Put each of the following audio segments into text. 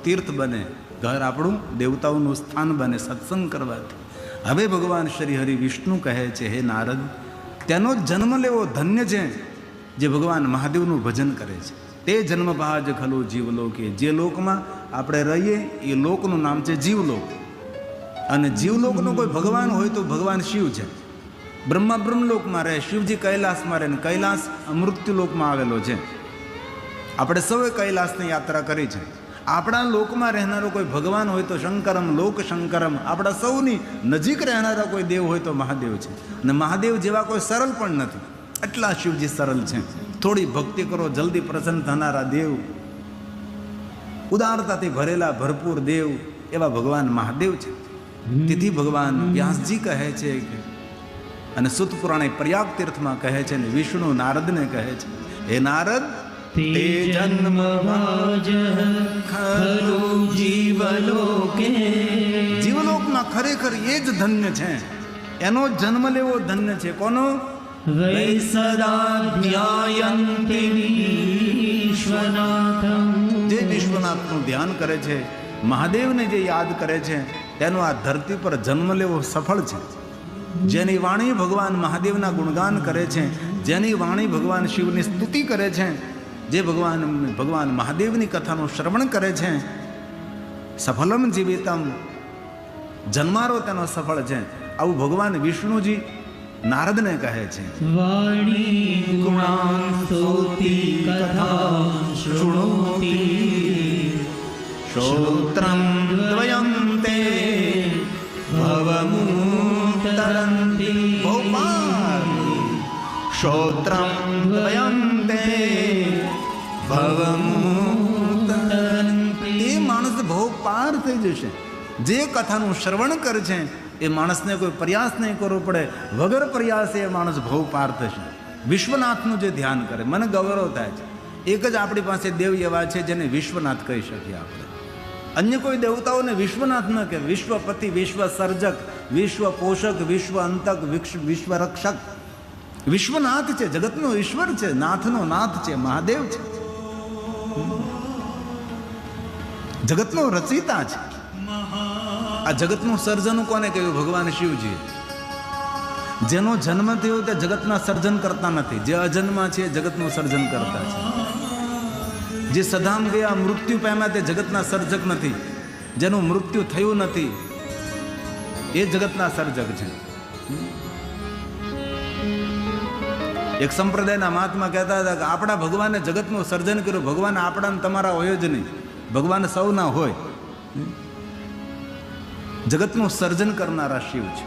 તીર્થ બને, ઘર આપણું દેવતાઓનું સ્થાન બને સત્સંગ કરવાથી. હવે ભગવાન શ્રી હરિ વિષ્ણુ કહે છે, હે નારદ, તેનો જન્મ લેવો ધન્ય છે જે ભગવાન મહાદેવનું ભજન કરે છે. તે જન્મ ભાજ ખલો જીવલોકે, જે લોકમાં આપણે રહીએ એ લોકનું નામ છે જીવલોક. અને જીવલોકનો કોઈ ભગવાન હોય તો ભગવાન શિવ છે. બ્રહ્મા બ્રહ્મલોકમાં રહે, શિવજી કૈલાસમાં રહે, કૈલાસ મૃત્યુલોકમાં આવેલો છે. આપણે સૌએ કૈલાસની યાત્રા કરી છે. આપણા લોકમાં રહેનારો કોઈ ભગવાન હોય તો શંકરમ, લોક શંકરમ. આપણા સૌની નજીક રહેનારા કોઈ દેવ હોય તો મહાદેવ છે. અને મહાદેવ જેવા કોઈ સરળ પણ નથી, એટલા શિવજી સરળ છે. થોડી ભક્તિ કરો, જલ્દી પ્રસન્ન થનારા દેવ, ઉદારતાથી ભરેલા ભરપૂર દેવ, એવા ભગવાન મહાદેવ છે. તેથી ભગવાન વ્યાસજી કહે છે કે, અને સુત પુરાણે પ્રયાગ તીર્થમાં કહે છે, ને વિષ્ણુ નારદને કહે છે, હે નારદ, તે જન્મ ભાજ ખલો જીવલોકે, જીવલોકમાં ખરેખર એ જ ધન્ય છે, એનો જન્મ લેવો ધન્ય છે. કોનો? વૈ સદા ધ્યાયન્તિ વિશ્વનાથમ, જે વિશ્વનાથનું ધ્યાન કરે છે, મહાદેવને જે યાદ કરે છે, તેનો આ ધરતી પર જન્મ લેવો સફળ છે. જેની વાણી ભગવાન મહાદેવના ગુણગાન કરે છે, જેની વાણી ભગવાન શિવની સ્તુતિ કરે છે, જે ભગવાન મહાદેવની કથાનું શ્રવણ કરે છે, સફલમ જીવિતમ, જન્મારો તેનો સફળ છે. આવું ભગવાન વિષ્ણુજી નારદને કહે છે. વાણી ગુણાન સ્તુતિ કથા શૃણોતિ, શ્રોત્રમ દ્વયં તે ભવમુક્તરંતિ, ભોપાલ, શ્રોત્રમ દ્વયં તે ભવમુક્તરંતિ. એ માણસ ભવ પાર થઈ જશે. જે કથાનું શ્રવણ કરે છે એ માણસને કોઈ પ્રયાસ નહીં કરવો પડે, વગર પ્રયાસે એ માણસ ભવ પાર થશે. વિશ્વનાથનું જે ધ્યાન કરે, મને ગૌરવ થાય છે. એક જ આપણી પાસે દેવ એવા છે જેને વિશ્વનાથ કહી શકીએ આપણે. અન્ય કોઈ દેવતાઓને વિશ્વનાથ ન કહે. વિશ્વપતિ, વિશ્વ સર્જક, વિશ્વ પોષક, વિશ્વ અંતક, વિશ્વ રક્ષક વિશ્વનાથ છે. જગતનો ઈશ્વર છે, નાથનો નાથ છે, મહાદેવ છે, જગતનો રચયિતા છે. આ જગતનું સર્જન કોને કહ્યું? ભગવાન શિવજી. જેનો જન્મ થયો તે જગતના સર્જન કરતા નથી, જે અજન્મા છે જગતનું સર્જન કરતા છે. જે સદામ ગયા, મૃત્યુ પામ્યા, તે જગતના સર્જક નથી. જેનું મૃત્યુ થયું નથી એ જગતના સર્જક છે. એક સંપ્રદાયના મહાત્મા કહેતા હતા કે આપણા ભગવાને જગતનું સર્જન કર્યું. ભગવાન આપણા તમારા હોય જ નહીં, ભગવાન સૌના હોય. જગતનું સર્જન કરનારા શિવ છે,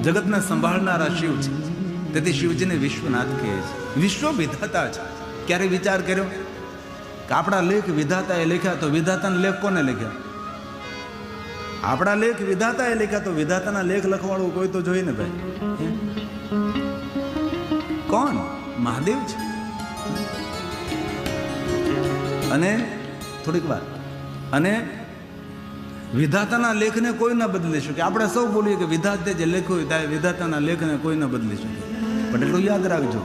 જગતને સંભાળનારા શિવ છે. તેથી શિવજીને વિશ્વનાથ કહે છે, વિશ્વ વિધાતા છે. ક્યારે વિચાર કર્યો કે આપણા લેખ વિધાતાએ લખ્યા, તો વિધાતાના લેખ કોને લખ્યા? આપણા લેખ વિધાતાએ લખ્યા, તો વિધાતાના લેખ લખવાળું કોઈ તો જોઈએ ને ભાઈ. કોણ? મહાદેવ છે. અને થોડીક વાર, અને વિધાતાના લેખને કોઈ ન બદલી શકે. આપણે સૌ બોલીએ કે વિધાતે જે લખ્યું હોય વિધાતાના લેખને કોઈ ન બદલી શકે, પણ એટલું યાદ રાખજો,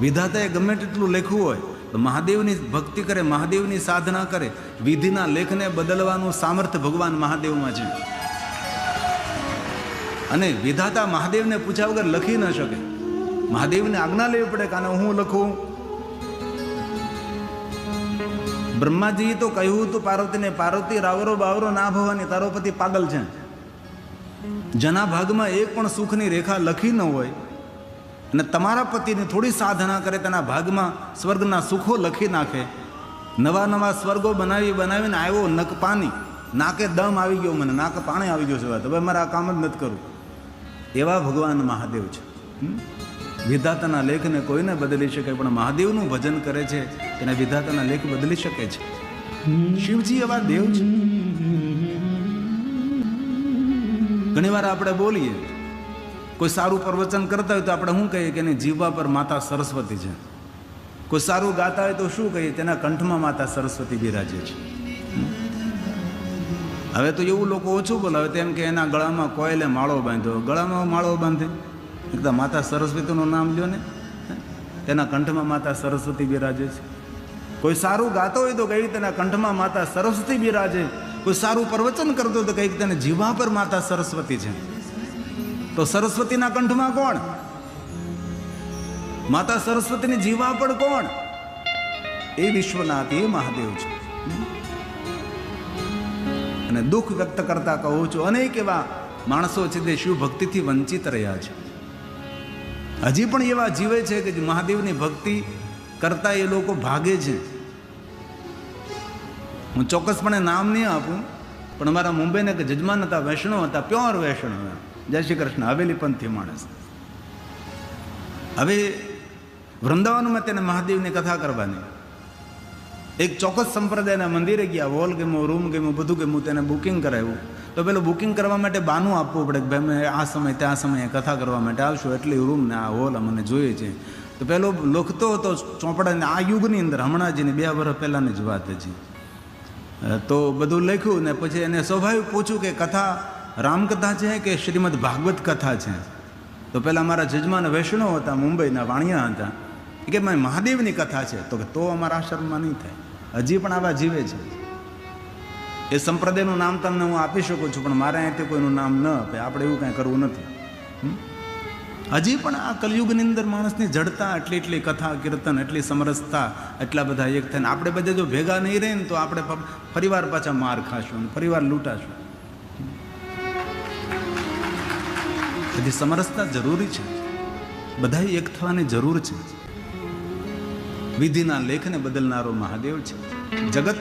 વિધાતાએ ગમે તેટલું લખ્યું હોય તો મહાદેવની ભક્તિ કરે, મહાદેવની સાધના કરે, વિધિના લેખને બદલવાનું સામર્થ્ય ભગવાન મહાદેવમાં છે. અને વિધાતા મહાદેવને પૂછ્યા વગર લખી ન શકે. મહાદેવને આજ્ઞા લેવી પડે કે આને હું લખું. બ્રહ્માજી તો કહ્યું હતું પાર્વતીને, પાર્વતી રાવરો બાવરો ના ભવાની, તારો પતિ પાગલ છે. જેના ભાગમાં એક પણ સુખની રેખા લખી ન હોય અને તમારા પતિની થોડી સાધના કરે, તેના ભાગમાં સ્વર્ગના સુખો લખી નાખે. નવા નવા સ્વર્ગો બનાવીને આવ્યો નક પાણી, નાકે દમ આવી ગયો, મને નાકે પાણી આવી ગયો છે, હવે મારે આ કામ જ નથી કરવું. એવા ભગવાન મહાદેવ છે. વિધાતાના લેખને કોઈને બદલી શકે, પણ મહાદેવનું ભજન કરે છે એને વિધાતાના લેખ બદલી શકે છે. શિવજી એવા દેવ છે. ઘણી વાર આપણે બોલીએ, કોઈ સારું પ્રવચન કરતા હોય તો આપણે શું કહીએ કે એની જીવા પર માતા સરસ્વતી છે. કોઈ સારું ગાતા હોય તો શું કહીએ? તેના કંઠમાં માતા સરસ્વતી બિરાજે છે. હવે તો એવું લોકો ઓછું બોલાવે, તેમ કે એના ગળામાં કોયલે માળો બાંધ્યો. ગળામાં માળો બાંધે, એકદમ માતા સરસ્વતીનું નામ લ્યો ને, તેના કંઠમાં માતા સરસ્વતી બિરાજે છે. કોઈ સારું ગાતો હોય તો કઈ તેના કંઠમાં માતા સરસ્વતી બિરાજે, કોઈ સારું પ્રવચન કરતો હોય તો કઈક તેને જીવા પર માતા સરસ્વતી છે. તો સરસ્વતીના કંઠમાં કોણ? માતા સરસ્વતીની જીવા પર કોણ? એ વિશ્વનાથ, એ મહાદેવ છે. અને દુઃખ વ્યક્ત કરતા કહું છું, અનેક એવા માણસો છે તે શિવ ભક્તિથી વંચિત રહ્યા છે. હજી પણ એવા જીવે છે કે મહાદેવની ભક્તિ કરતા એ લોકો ભાગે છે. હું ચોક્કસપણે નામ નહીં આપું, પણ અમારા મુંબઈના કે જજમાન હતા, વૈષ્ણવ હતા, પ્યોર વૈષ્ણવ. જય શ્રી કૃષ્ણ, હવેલી પંથી માણસ. હવે વૃંદાવનમાં તેને મહાદેવની કથા કરવાની. એક ચોક્કસ સંપ્રદાયના મંદિરે ગયા, હોલ ગમ્યો, રૂમ ગમ્યો, બધું ગમ્યું, તેને બુકિંગ કરાવ્યું. તો પેલું બુકિંગ કરવા માટે બાનું આપવું પડે કે ભાઈ અમે આ સમય ત્યાં સમયે કથા કરવા માટે આવશું, એટલી રૂમ ને આ હોલ અમને જોઈએ છે. તો પેલો લખતો હતો ચોપડાને, આ યુગની અંદર, હમણાં જ 2 વર્ષ પહેલાંની જ વાત હતી. તો બધું લખ્યું ને પછી એને સ્વાભાવિક પૂછ્યું કે કથા રામકથા છે કે શ્રીમદ ભાગવત કથા છે? તો પેલા અમારા જજમાન વૈષ્ણવ હતા, મુંબઈના વાણિયા હતા, કે મહાદેવની કથા છે. તો કે તો અમારા આશ્રમમાં નહીં થાય. હજી પણ આવા જીવે છે. એ સંપ્રદાયનું નામ તમને હું આપી શકું છું, પણ મારે અહીંથી કોઈનું નામ ન આપે, આપણે એવું કાંઈ કરવું નથી. હજી પણ આ કલયુગની અંદર માણસની જડતા, એટલી કથા કીર્તન, એટલી સમરસતા, એટલા બધા એક થઈને આપણે બધા જો ભેગા નહીં રહે ને તો આપણે ફરીવાર પાછા માર ખાશું, ફરીવાર લૂંટાશું. હજી સમરસતા જરૂરી છે, બધા એક થવાની જરૂર છે. વિધિના લેખને બદલનારો મહાદેવ છે, જગત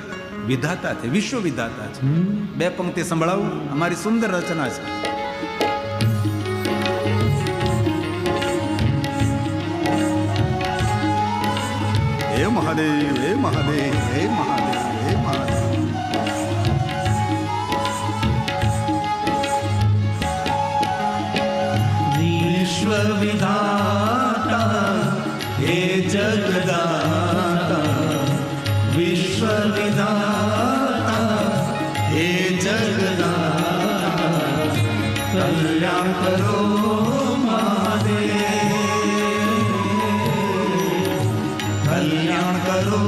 વિધાતા છે, વિશ્વ વિધાતા છે. 2 પંક્તિ સંભળાવું, અમારી સુંદર રચના છે. હે મહાદેવ, હે મહાદેવ, હે મહાદેવ, હે મહાદેવ. વિશ્વ વિધાતા હે જગદાતા, વિશ્વ વિધાતા હે જગદાતા, કલ્યાણ કરો મહાદેવ, કલ્યાણ કરો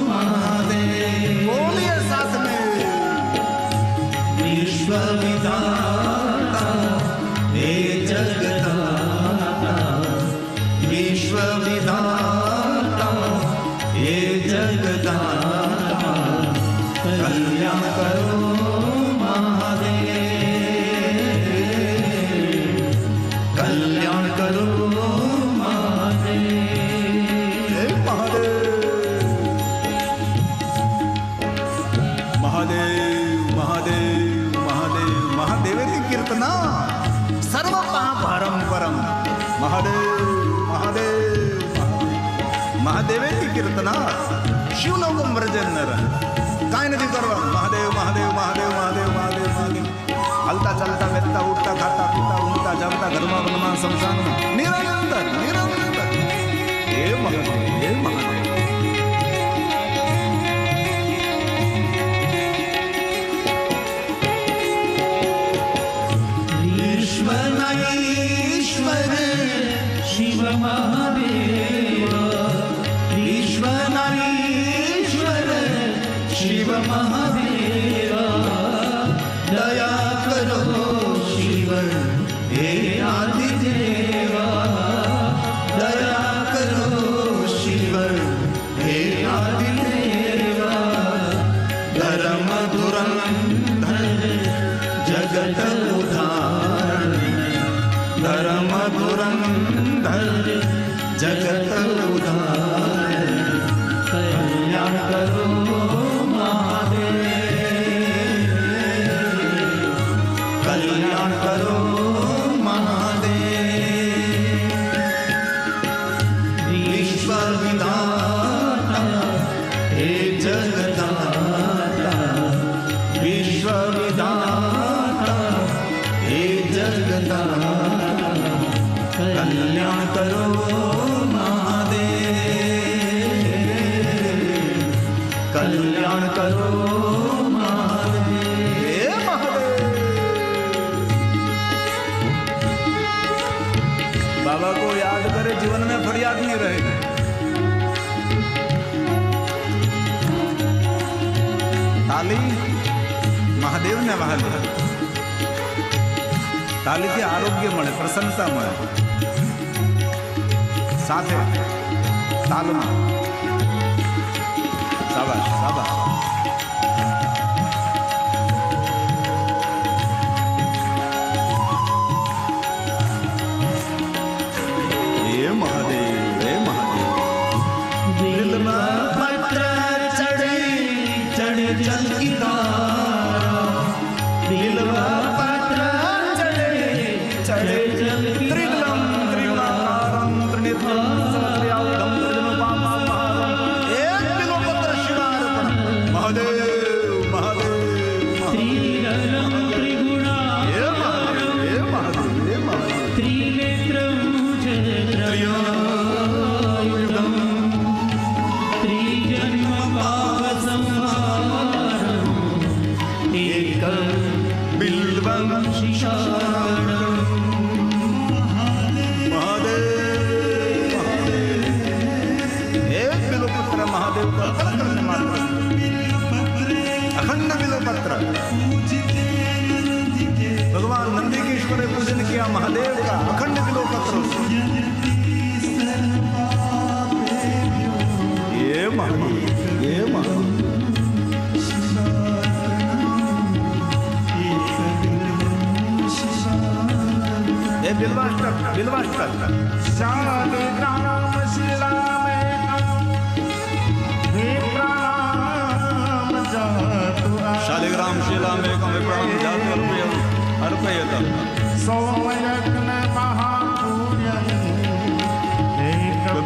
મહાદેવ. બોલીએ સાથ में. વિશ્વ વિધાતા હે જગદાતા, વિશ્વ વિધાતા હે જગદાતા, કલ્યાણ કરો મહાદેવ, કલ્યાણ કરો મહાદેવ. મહાદેવ, મહાદેવ, મહાદેવ, મહાદેવેતી કીર્તના સર્વ પાપહરમ પરમ. મહાદેવ, મહાદેવ, મહાદેવેતી કીર્તના શિવલોકમ વ્રજન નર. કાંઈ નથી કરવાનું. મહાદેવ, મહાદેવ, મહાદેવ, મહાદેવ, મહાદેવ, મહાદેવ. હલતા ચાલતા, બેસતા, ઉઠતા, ખાતા પીતા, ઊંઘતા જમતા, ઘરમાં વનમાં શમશાનમાં નિરંતર નિરંતર હે મહાદેવ, હે મહાદેવ. ईश्वर शिव महादेव, ईश्वर शिव महादेव, दया करो शिव हे आदिदेव, दया करो शिव हे आदिदेव. धर्म धुरंधर जगत उधार, धर्म धुरंधर जगत उधार, कल्याण करो महादेव, कल्याण करो महादेव. विश्व विधाता हे जगदाता, विश्व विधाता हे जगदाता, कल्याण करो महादेव, कल्याण करो महादेव. बाबा को याद करे, जीवन में फरियाद नहीं रहेगी. તાલી મહાદેવને વહાલી. તાલીથી આરોગ્ય મળે, પ્રસન્નતા મળે. સાથે તાલમાં શાબાશ શાબાશ. હે મહાદેવ, હે મહાદેવ. દિલમાં પત્ર ચડે ચડે જલ કી ધારા. દિલમાં પત્ર ચડે ચડે જલ કી ત્રિગલમ ત્રિગુણાકારમ ત્રિનેત્રમ સહસ્રયાયુધમ ત્રિજનોપામાહારમ. એક બિલો પત્ર શિવાર્પણ. મહાદેવ મહાદેવ ત્રિગલમ ત્રિગુણા. હે મહાદેવ, હે મહાદેવ, હે મહાદેવ. ત્રિનેત્રમ ત્રિયાયુધમ ત્રિજન્મ પાપ સંહારમ એકમ બિલ્વમ શિશાણમ. મહાદેવ મહાદેવ. એક બિલોપત્ર મહાદેવ को अर्पण करने मात्र अखंड बिलोपत्र. भगवान नंदी के ईश्वर पूजन किया महादेव का अखंड बिलोपत्र. ये महादेव, ये महादेव. ये बिल्वाष्टक बिल्वाष्टक. शालिग्राम शिलामेकं विप्राणं जातु अर्पयत.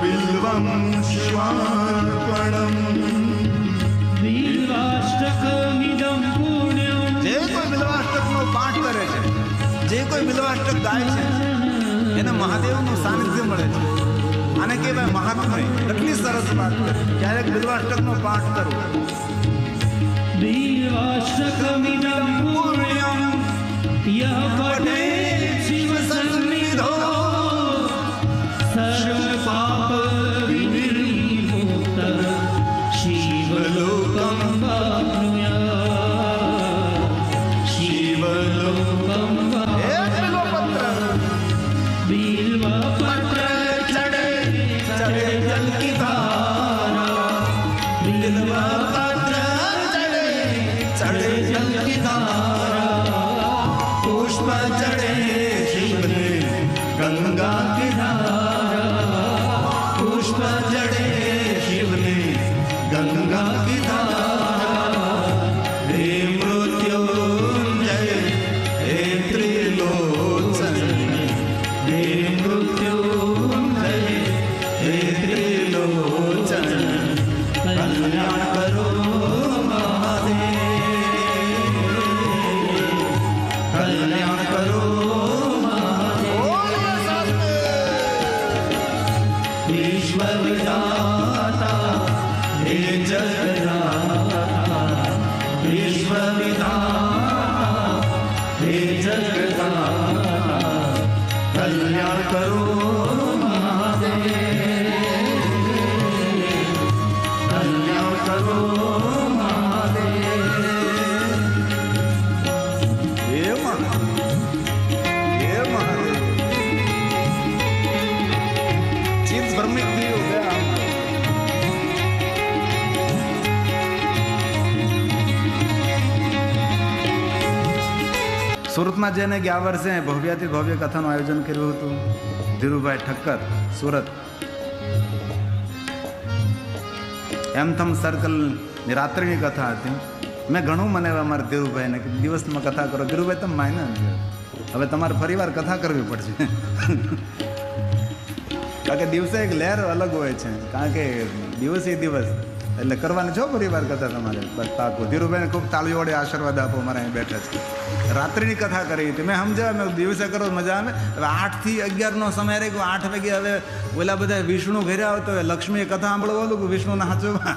बिल्वं शिवार्पणम्. बिल्वाष्टकमिदं पुण्यं. જે કોઈ બિલ્વાષ્ટકનો પાઠ કરે છે, જે કોઈ બિલ્વાષ્ટક ગાય છે, એને મહાદેવનું સાનિધ્ય મળે છે. આને કહેવાય મહાત્મય. એટલી સરસ વાત કરે. ક્યારેક બિલ્વાષ્ટકનો પાઠ કરો. बिल्वाष्टकमिदं पुण्यं यः पठेत् शिवसन्निधौ सर्वपाप विनिर्मुक्तः शिवलोकं वाप्नुयात्. शिवलोकं એક બિલ્વપત્ર. बिल्वपत्र चढ़े चढ़े जल की धारा. बिल्वपत्र चढ़े चढ़े जल की धारा. पुष्प चढ़े शिवने गंगा की धारा. पुष्प चढ़े शिवने गंगा की धारा. हे मृत्युंजय हे त्रिलोचन. हे मृत्युंजय हे त्रिलोचन. कल्याण करो महादेव. कल्याण करो महादेव. ईश्वर विधाता हे जगदाता. ईश्वर विधाता हे जगदाता. कल्याण करो महादेव. कल्याण करो महादेव. हे महादेव, हे महादेव. चित्त भ्रमित भी हो गया. સુરતમાં જેને ગયા વર્ષે ભવ્યાથી ભવ્ય કથાનું આયોજન કર્યું હતું, ધીરુભાઈ ઠક્કર, સુરત. એમથમ સર્કલની રાત્રિની કથા હતી. મેં ઘણું મને અમારા ધીરુભાઈને કે દિવસમાં કથા કરો. ધીરુભાઈ તમે માન્યા નથી, હવે તમારે ફરીવાર કથા કરવી પડશે. કારણ કે દિવસે એક લહેર અલગ હોય છે. કારણ કે દિવસે દિવસ એટલે કરવાની છો પરિવાર કથા તમારે. બસ પાકું. ધીરુભાઈને ખૂબ તાળીઓ વડે આશીર્વાદ આપો. અમારે અહીં બેઠા છે. રાત્રિની કથા કરી હતી. મેં સમજાવ્યા, મેં દિવસે કરો મજા આવે. હવે 8 થી 11નો સમય રહી ગયો. 8 વાગે હવે ઓલા બધા વિષ્ણુ ઘરે આવતો હોય. લક્ષ્મીએ કથા સાંભળવા કે વિષ્ણુને હાંચવા,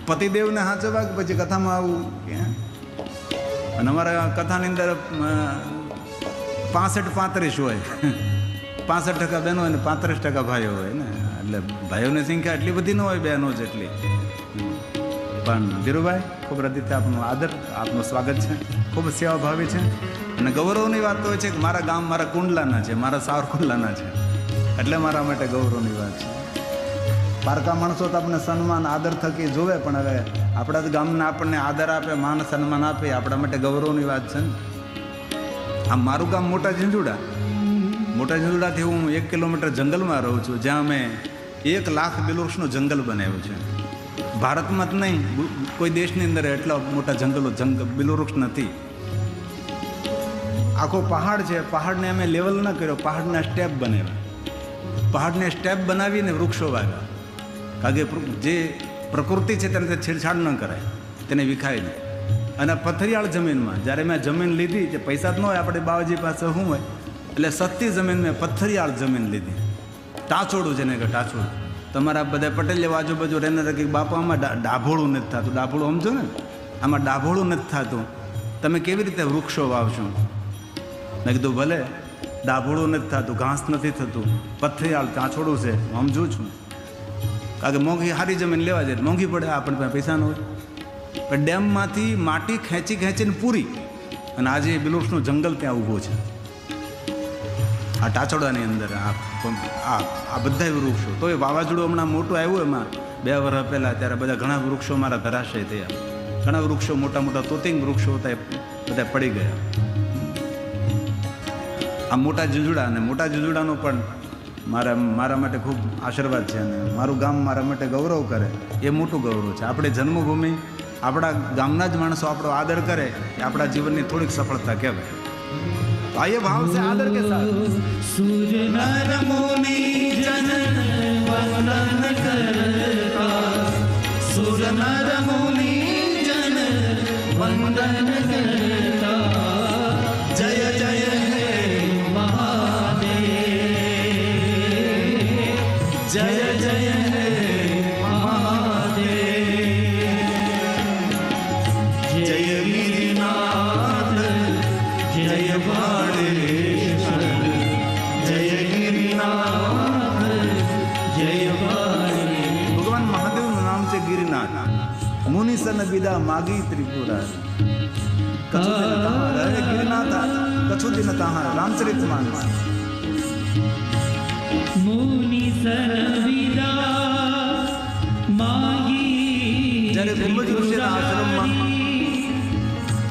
પતિદેવને હાંચવા કે પછી કથામાં આવું. અને અમારા કથાની અંદર 65-35 હોય. 65% બહેનો હોય ને 35% ભાઈઓ હોય ને. એટલે ભાઈઓની સંખ્યા એટલી બધી ન હોય બહેનો જેટલી. પણ ધીરુભાઈ, ખૂબ હૃદયથી આપનું આદર, આપનું સ્વાગત છે. ખૂબ સેવાભાવી છે. અને ગૌરવની વાત તો એ છે કે મારા ગામ મારા કુંડલાના છે, મારા સાવરકુંડલાના છે, એટલે મારા માટે ગૌરવની વાત છે. પારકા માણસો તો આપણને સન્માન આદર થકી જોવે, પણ હવે આપણા જ ગામના આપણને આદર આપે, માન સન્માન આપે, આપણા માટે ગૌરવની વાત છે ને. આમ મારું ગામ મોટા ઝીંઝુડા. મોટા ઝીંઝુડાથી હું 1 કિલોમીટર જંગલમાં રહું છું, જ્યાં અમે 1 લાખ બિલવૃક્ષનું જંગલ બનાવ્યું છે. ભારતમાં જ નહીં, કોઈ દેશની અંદર એટલા મોટા બિલવૃક્ષ નથી. આખો પહાડ છે, પહાડને અમે લેવલ ન કર્યો, પહાડના સ્ટેપ બનાવ્યા. પહાડને સ્ટેપ બનાવીને વૃક્ષો વાવ્યા. કારણ કે જે પ્રકૃતિ છે તેને છેડછાડ ન કરાય, તેને વિખાય નહીં. અને પથરિયાળ જમીનમાં જ્યારે મેં જમીન લીધી, જે પૈસા જ ન હોય આપણે બાવાજી પાસે શું હોય, એટલે સસ્તી જમીન મેં પથરિયાળ જમીન લીધી. ટાચોડું છે ને કે ટાચોડું. તમારા બધા પટેલ જેવા આજુબાજુ રહેનારા કે બાપા આમાં ડાભોળું નથી થતું. ડાભોળું સમજો ને, આમાં ડાભોળું નથી થતું, તમે કેવી રીતે વૃક્ષો વાવશો? મેં કીધું ભલે ડાભોળું નથી થતું, ઘાસ નથી થતું, પથરિયાળ ટાચોડું છે, હું સમજું છું. કારણ કે મોંઘી સારી જમીન લેવા જાય મોંઘી પડે, આપણને પાસે પૈસા ન હોય. પણ ડેમમાંથી માટી ખેંચીને પૂરી, અને આજે બિલવૃક્ષનું જંગલ ત્યાં ઊભું છે આ ટાચોડાની અંદર. આ બધા વૃક્ષો તો એ વાવાઝોડું હમણાં મોટું આવ્યું એમાં 2 વર્ષ પહેલાં, ત્યારે બધા ઘણા વૃક્ષો મારા ધરાશય થયા. ઘણા વૃક્ષો મોટા મોટા તોતિંગ વૃક્ષો હતા એ બધા પડી ગયા. આ મોટા ઝીંઝુડા, અને મોટા ઝીંઝુડાનો પણ મારા માટે ખૂબ આશીર્વાદ છે. અને મારું ગામ મારા માટે ગૌરવ કરે એ મોટું ગૌરવ છે. આપણે જન્મભૂમિ, આપણા ગામના જ માણસો આપણો આદર કરે એ આપણા જીવનની થોડીક સફળતા કહેવાય. તો આ એ ભાવ છે આદર કે સાથ. સૂર્ય નર મુનિ જન વંદન કરતા, સૂર્ય નર મુનિ જન વંદન કરતા, જય જય હે મહાદેવ, જય જય હે મહાદેવ, જય ગિરિનાથ, જય બાળેશ્વર, જય ગિરિનાથ, જય બાળેશ્વર. ભગવાન મહાદેવનું નામ છે ગિરિનાથ. મુનિસન વિદા માગી ત્રિપુરા, ગિરિનાથ કછુ દિન તાહાર. રામચરિત માનસ. મુનિસન વિદા માગી, જ્યારે ગુંબજ ઋષિના આશ્રમમાં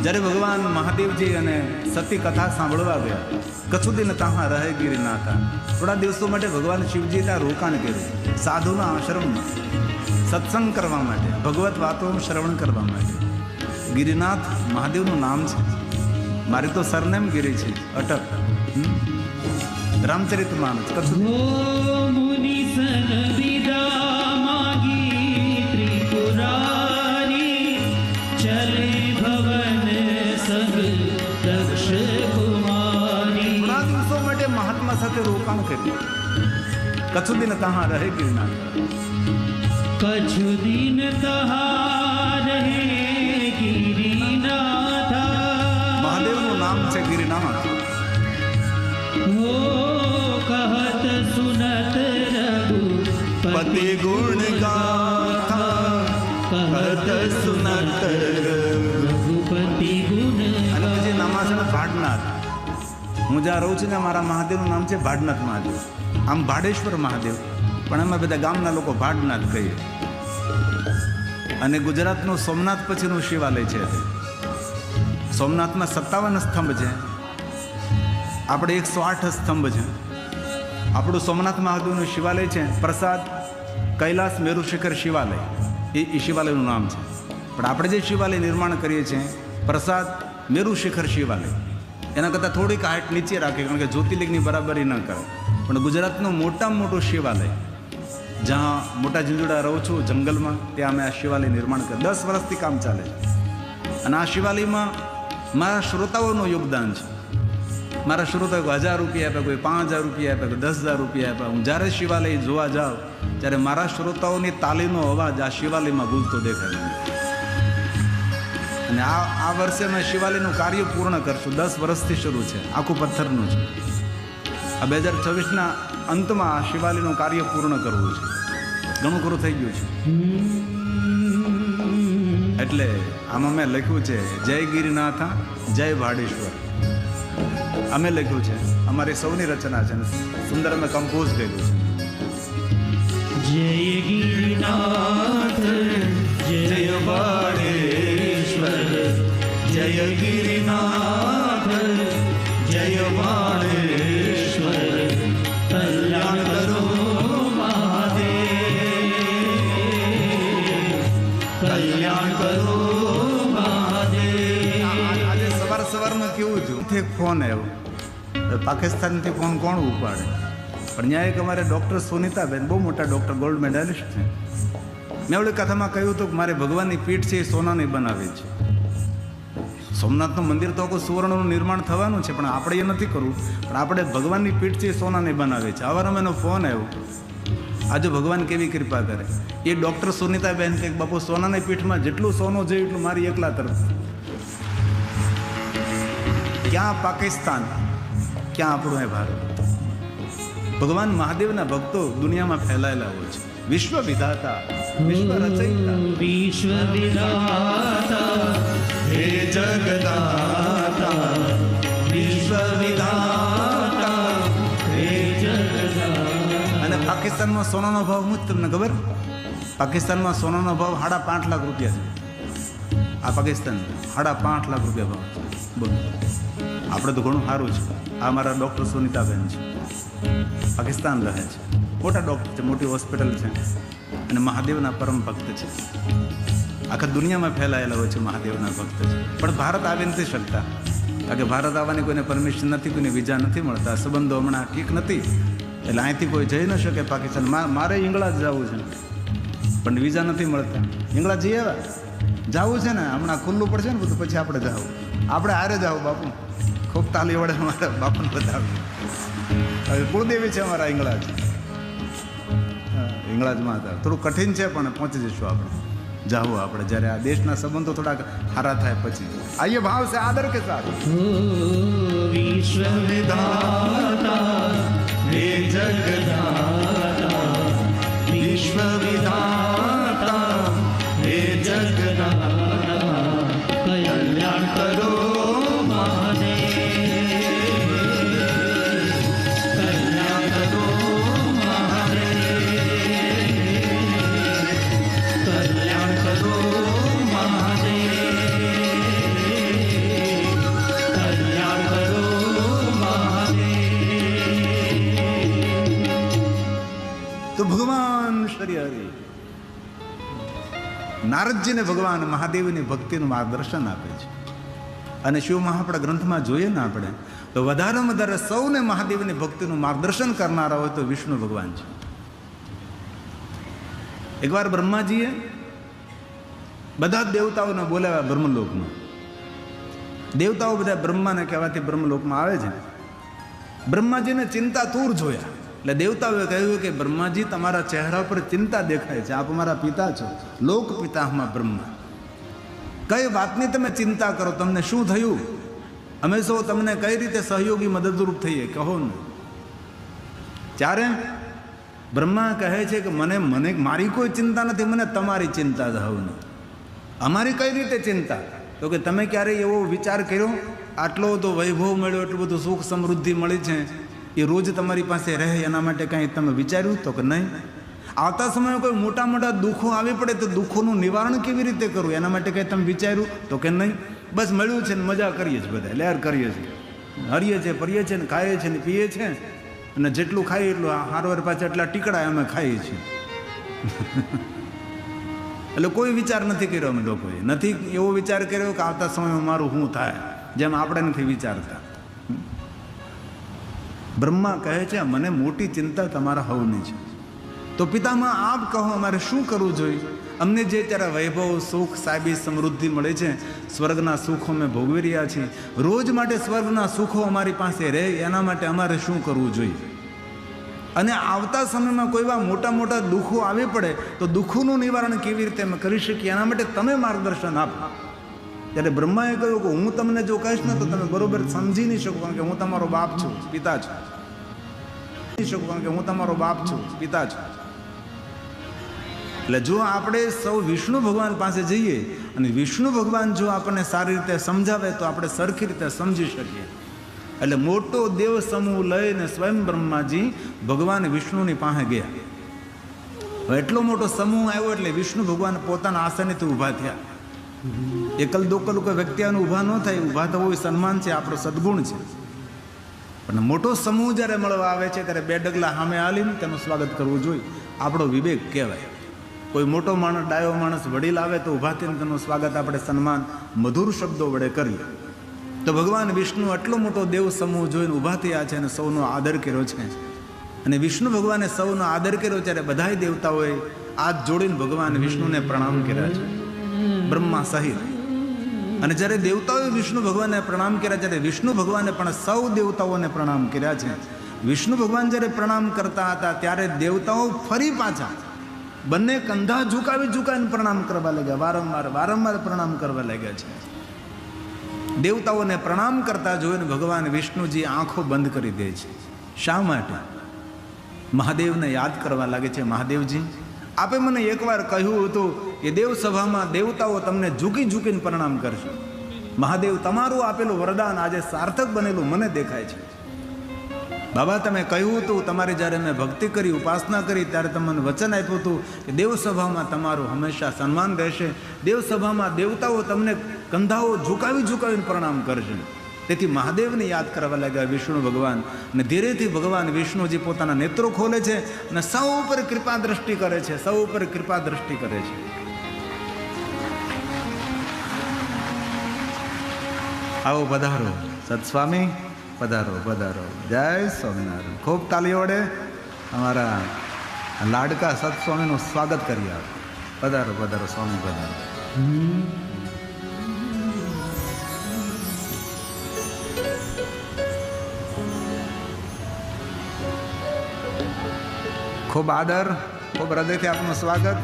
જ્યારે ભગવાન મહાદેવજી અને સતી કથા સાંભળવા ગયા, કછુ દિન તાહા રહે ગિરિનાથા. થોડા દિવસો માટે ભગવાન શિવજી ત્યાં રોકાણ કર્યું સાધુના આશ્રમમાં, સત્સંગ કરવા માટે, ભગવત વાતોનું શ્રવણ કરવા માટે. ગિરિનાથ મહાદેવનું નામ છે. મારી તો સરનેમ ગિરી છે, અટક. રામચરિત માનસ. મુનિસન વિદા માગી ત્રિપુરારી, ચલે ભવન સંગ દક્ષ કુમારી. થોડા દિવસો માટે મહાત્મા સાથે રોકાણ કર્યું. કછુ દિન તાહા રહે ગિરિનાથ. કછુ દિન તહા રહે ગિરિનાથા. મહાદેવનું નામ છે ગિરિનાથ. હો કહત સુનત રઘુ પતિ ગુણ ગાથા, કહત સુનત. રઘુપતિ ગુણ. અને પછી નામાસણ ભાડનાથ. હું જ્યાં રહું છું ને મારા મહાદેવનું નામ છે ભાડનાથ મહાદેવ. આમ ભાડેશ્વર મહાદેવ, પણ અમે બધા ગામના લોકો ભાડનાથ કહીએ. અને ગુજરાતનું સોમનાથ પછીનું શિવાલય છે. સોમનાથમાં 57 સ્તંભ છે, આપણે 108 સ્તંભ છે. આપણું સોમનાથ મહાદેવનું શિવાલય છે પ્રસાદ કૈલાસ મેરુ શિખર શિવાલય, એ શિવાલયનું નામ છે. પણ આપણે જે શિવાલય નિર્માણ કરીએ છીએ પ્રસાદ મેરુ શિખર શિવાલય, એના કરતાં થોડીક હાઈટ નીચે રાખે, કારણ કે જ્યોતિર્લિંગની બરાબરી ન કરે. પણ ગુજરાતનું મોટામાં મોટું શિવાલય, જ્યાં મોટા ઝીંઝુડા રહું છું જંગલમાં, ત્યાં અમે આ શિવાલય નિર્માણ કર્યું. 10 વર્ષથી કામ ચાલે છે. અને આ શિવાલયમાં મારા શ્રોતાઓનું યોગદાન છે. મારા શ્રોતાઓ 1000 રૂપિયા આપ્યા, કોઈ 5000 રૂપિયા આપ્યા, કોઈ 10000 રૂપિયા આપ્યા. હું જ્યારે શિવાલય જોવા જાઉં ત્યારે મારા શ્રોતાઓની તાલીનો અવાજ આ શિવાલયમાં ગૂંજતો દેખાય. અને આ વર્ષે અમે શિવાલયનું કાર્ય પૂર્ણ કરશું. 10 વર્ષથી શરૂ છે, આખું પથ્થરનું છે. આ 2024ના અંતમાં આ શિવાલયનું કાર્ય પૂર્ણ કરવું છે. ઘણું ખરું થઈ ગયું છે. એટલે આમાં મેં લખ્યું છે જય ગિરિનાથા જય ભાડેશ્વર. અમે લખ્યું છે, અમારી સૌની રચના છે, સુંદર અમે કમ્પોઝ કર્યું છે. જય ગિરિનાથ જય વાળેશ્વર, જય ગિરિનાથ જય વાળેશ્વર, કલ્યાણ કરો મહાદેવ, કલ્યાણ કરો મહાદેવ. આજે સવારમાં કેવું થયું, એક ફોન આવ્યો, પાકિસ્તાનથી ફોન કોણ ઉપાડે? પણ ત્યાં એક અમારે ડૉક્ટર સુનિતાબેન, બહુ મોટા ડૉક્ટર, ગોલ્ડ મેડાલિસ્ટ છે. મેં ઓલી કથામાં કહ્યું હતું કે મારે ભગવાનની પીઠ છે એ સોનાની બનાવી છે. સોમનાથનું મંદિર તો આખું સુવર્ણનું નિર્માણ થવાનું છે, પણ આપણે એ નથી કરવું. પણ આપણે ભગવાનની પીઠ છે એ સોનાની બનાવે છે. આવાનો એનો ફોન આવ્યો. આજે ભગવાન કેવી કૃપા કરે. એ ડૉક્ટર સુનિતાબેન કે બાપુ સોનાની પીઠમાં જેટલું સોનું જોઈએ એટલું મારી એકલા તરફ. ક્યાં પાકિસ્તાન, ક્યાં આપણું એ ભારત. ભગવાન મહાદેવના ભક્તો દુનિયામાં ફેલાયેલા હોય છે. વિશ્વ વિધાતા, વિશ્વ રચયિતા, વિશ્વ વિધાતા હે જગદાતા, વિશ્વ વિધાતા હે જગદાતા. અને પાકિસ્તાનમાં સોનાનો ભાવ શું છે તમને ખબર? પાકિસ્તાનમાં સોનાનો ભાવ 5.5 લાખ રૂપિયા છે. આ પાકિસ્તાન 5.5 લાખ રૂપિયા ભાવ છે. બોલો, આપણે તો ઘણું સારું છે. આ મારા ડૉક્ટર સુનિતાબેન છે, પાકિસ્તાન રહે છે, મોટા ડૉક્ટર છે, મોટી હોસ્પિટલ છે, અને મહાદેવના પરમ ભક્ત છે. આખા દુનિયામાં ફેલાયેલા હોય છે, મહાદેવના ભક્ત છે. પણ ભારત આવી નથી શકતા, કારણ કે ભારત આવવાની કોઈને પરમિશન નથી, કોઈને વિઝા નથી મળતા, સંબંધો હમણાં ઠીક નથી, એટલે અહીંથી કોઈ જઈ ન શકે પાકિસ્તાન. મારે ઈંગળા જ જવું છે, પણ વિઝા નથી મળતા. ઈંગળા જઈ આવ્યા, જવું છે ને, હમણાં ખુલ્લું પડશે ને બધું, પછી આપણે જવું. આપણે હારે જાવ બાપુ, ખૂબ તાલી વડે અમારા બાપુને બતાવ્યું. હવે કુળદેવી છે અમારા હિંગળાજ, હિંગળાજમાં હતા. થોડું કઠિન છે પણ પહોંચી જઈશું આપણે. જાવું આપણે જ્યારે આ દેશના સંબંધો થોડાક સારા થાય પછી. આઈએ ભાવ છે આદર કે સાથ. વિશ્વ વિધાતા હે જગદાતા, વિશ્વ વિધાતા હે જગદાતા, કલ્યાણ કરો ભગવાન શ્રી હરિ નારદજીને ભગવાન મહાદેવની ભક્તિનું માર્ગદર્શન આપે છે. અને શિવ મહાપડા ગ્રંથમાં જોઈએ ને આપણે તો વધારેમાં વધારે સૌને મહાદેવની ભક્તિનું માર્ગદર્શન કરનારા હોય તો વિષ્ણુ ભગવાન છે. એકવાર બ્રહ્માજીએ બધા જ દેવતાઓને બોલાવ્યા બ્રહ્મલોકમાં. દેવતાઓ બધા બ્રહ્માને કહેવાથી બ્રહ્મલોકમાં આવે છે. બ્રહ્માજીને ચિંતાતુર જોયા, એટલે દેવતાઓએ કહ્યું કે બ્રહ્માજી, તમારા ચહેરા પર ચિંતા દેખાય છે, આપ અમારા પિતા છો, લોક પિતામાં બ્રહ્મા. કઈ વાતની તમે ચિંતા કરો? તમને શું થયું? અમે સૌ તમને કઈ રીતે સહયોગી મદદરૂપ થઈએ, કહો ને. ત્યારે બ્રહ્મા કહે છે કે મને મારી કોઈ ચિંતા નથી, મને તમારી ચિંતા થવું ને. અમારી કઈ રીતે ચિંતા? તો કે તમે ક્યારેય એવો વિચાર કર્યો, આટલો બધો વૈભવ મળ્યો, એટલું બધું સુખ સમૃદ્ધિ મળી છે, એ રોજ તમારી પાસે રહે, એના માટે કાંઈ તમે વિચાર્યું? તો કે નહીં. આવતા સમયે કોઈ મોટા મોટા દુઃખો આવી પડે તો દુઃખોનું નિવારણ કેવી રીતે કરવું, એના માટે કંઈ તમે વિચાર્યું? તો કે નહીં. બસ મળ્યું છે ને મજા કરીએ છીએ, બધા લહેર કરીએ છીએ, હરીએ છીએ, ફરીએ છીએ ને ખાઈએ છીએ ને પીએ છીએ, અને જેટલું ખાઈએ એટલું હારવાર પાછા એટલા ટીકડા અમે ખાઈએ છીએ. એટલે કોઈ વિચાર નથી કર્યો અમે લોકોએ, નથી એવો વિચાર કર્યો કે આવતા સમયમાં મારું શું થાય, જેમ આપણે નથી વિચારતા. બ્રહ્મા કહે છે મને મોટી ચિંતા તમારા હવની છે, તો પિતામાં આપ કહો અમારે શું કરવું જોઈએ? અમને જે ત્યારે વૈભવ, સુખ, સાબી, સમૃદ્ધિ મળે છે, સ્વર્ગના સુખો અમે ભોગવી રહ્યા છીએ, રોજ માટે સ્વર્ગના સુખો અમારી પાસે રહે, એના માટે અમારે શું કરવું જોઈએ? અને આવતા સમયમાં કોઈ એવા મોટા મોટા દુઃખો આવી પડે તો દુઃખોનું નિવારણ કેવી રીતે અમે કરી શકીએ, એના માટે તમે માર્ગદર્શન આપો. ત્યારે બ્રહ્માએ કહ્યું કે હું તમને જો કહીશ ને તો તમે બરોબર સમજી નહીં શકો, કારણ કે હું તમારો બાપ છું, પિતા છું. કારણ કે હું તમારો બાપ છું, પિતા છું. એટલે જો આપણે સૌ વિષ્ણુ ભગવાન પાસે જઈએ અને વિષ્ણુ ભગવાન જો આપણને સારી રીતે સમજાવે તો આપણે સરખી રીતે સમજી શકીએ. એટલે મોટો દેવ સમૂહ લઈને સ્વયં બ્રહ્માજી ભગવાન વિષ્ણુની પાસે ગયા. હવે એટલો મોટો સમૂહ આવ્યો એટલે વિષ્ણુ ભગવાન પોતાના આસનેથી ઊભા થયા. એકલ દોકલ કોઈ વ્યક્તિનું ઊભા ન થાય, ઊભા થવું એ સન્માન છે, આપણો સદગુણ છે. પણ મોટો સમૂહ જ્યારે મળવા આવે છે ત્યારે 2 ડગલા સામે હાલીને તેનું સ્વાગત કરવું જોઈએ, આપણો વિવેક કહેવાય. કોઈ મોટો માણસ, ડાયો માણસ, વડીલ આવે તો ઊભા થઈને તેનું સ્વાગત આપણે સન્માન મધુર શબ્દો વડે કરીએ. તો ભગવાન વિષ્ણુ આટલો મોટો દેવ સમૂહ જોઈને ઊભા થયા છે અને સૌનો આદર કર્યો છે. અને વિષ્ણુ ભગવાને સૌનો આદર કર્યો ત્યારે બધાય દેવતાઓએ હાથ જોડીને ભગવાન વિષ્ણુને પ્રણામ કર્યા છે, બ્રહ્મા સહિત. અને જ્યારે દેવતાઓએ વિષ્ણુ ભગવાનને પ્રણામ કર્યા ત્યારે વિષ્ણુ ભગવાને પણ સૌ દેવતાઓને પ્રણામ કર્યા છે. વિષ્ણુ ભગવાન જ્યારે પ્રણામ કરતા હતા ત્યારે દેવતાઓ ફરી પાછા બંને કંધા ઝુકાવીને પ્રણામ કરવા લાગ્યા, વારંવાર પ્રણામ કરવા લાગ્યા છે. દેવતાઓને પ્રણામ કરતા જોઈને ભગવાન વિષ્ણુજી આંખો બંધ કરી દે છે. શા માટે? મહાદેવને યાદ કરવા લાગે છે. મહાદેવજી, આપે મને એકવાર કહ્યું હતું કે દેવસભામાં દેવતાઓ તમને ઝૂકીને પ્રણામ કરશે. મહાદેવ, તમારું આપેલું વરદાન આજે સાર્થક બનેલું મને દેખાય છે. બાબા, તમે કહ્યું હતું, તમારી જ્યારે મેં ભક્તિ કરી, ઉપાસના કરી ત્યારે તમે મને વચન આપ્યું હતું કે દેવસભામાં તમારું હંમેશા સન્માન રહેશે. દેવસભામાં દેવતાઓ તમને કંધાઓ ઝુકાવીને પ્રણામ કરશે. તેથી મહાદેવને યાદ કરવા લાગ્યા વિષ્ણુ ભગવાન. અને ધીરેથી ભગવાન વિષ્ણુજી પોતાના નેત્રો ખોલે છે અને સૌ ઉપર કૃપા દ્રષ્ટિ કરે છે, સૌ ઉપર કૃપા દ્રષ્ટિ કરે છે. આવો, પધારો સત્સ્વામી, પધારો. જય સ્વામિનારાયણ. ખૂબ તાલીઓ વડે અમારા લાડકા સત્સ્વામીનું સ્વાગત કરી આવો. પધારો સ્વામી, પધારો. ખૂબ આદર, ખૂબ હૃદયથી આપનું સ્વાગત.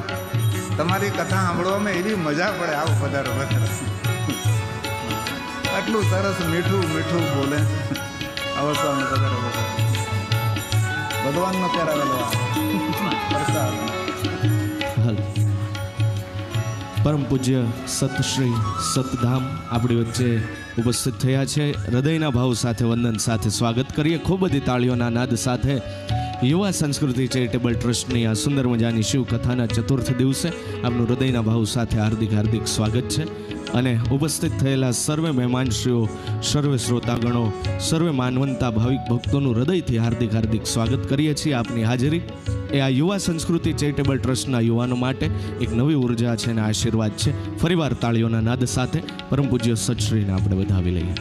તમારી કથા સાંભળવામાં એવી મજા પડે. આવો, પધારો. આટલું સરસ મીઠું બોલે. આવો સ્વામી, પધારો. ભગવાનનો પહેરાવેલો પ્રસાદ. પરમ પૂજ્ય સતશ્રી સતધામ આપણી વચ્ચે ઉપસ્થિત થયા છે. હૃદયના ભાવ સાથે વંદન સાથે સ્વાગત કરીએ. ખૂબ બધી તાળીઓના નાદ સાથે યુવા સંસ્કૃતિ ચેરિટેબલ ટ્રસ્ટની આ સુંદર મજાની શિવકથાના 4થ દિવસે આપનું હૃદયના ભાવ સાથે હાર્દિક સ્વાગત છે. અને ઉપસ્થિત થયેલા સર્વે મહેમાનશ્રીઓ, સર્વે શ્રોતાગણો, સર્વે માનવંતા ભાવિક ભક્તોનું હૃદયથી હાર્દિક સ્વાગત કરીએ છીએ. આપની હાજરી એ આ યુવા સંસ્કૃતિ ચેરિટેબલ ટ્રસ્ટના યુવાનો માટે એક નવી ઉર્જા છે અને આશીર્વાદ છે. ફરીવાર તાળીઓના નાદ સાથે પરમ પૂજ્ય સતશ્રીને આપણે વધાવી લઈએ.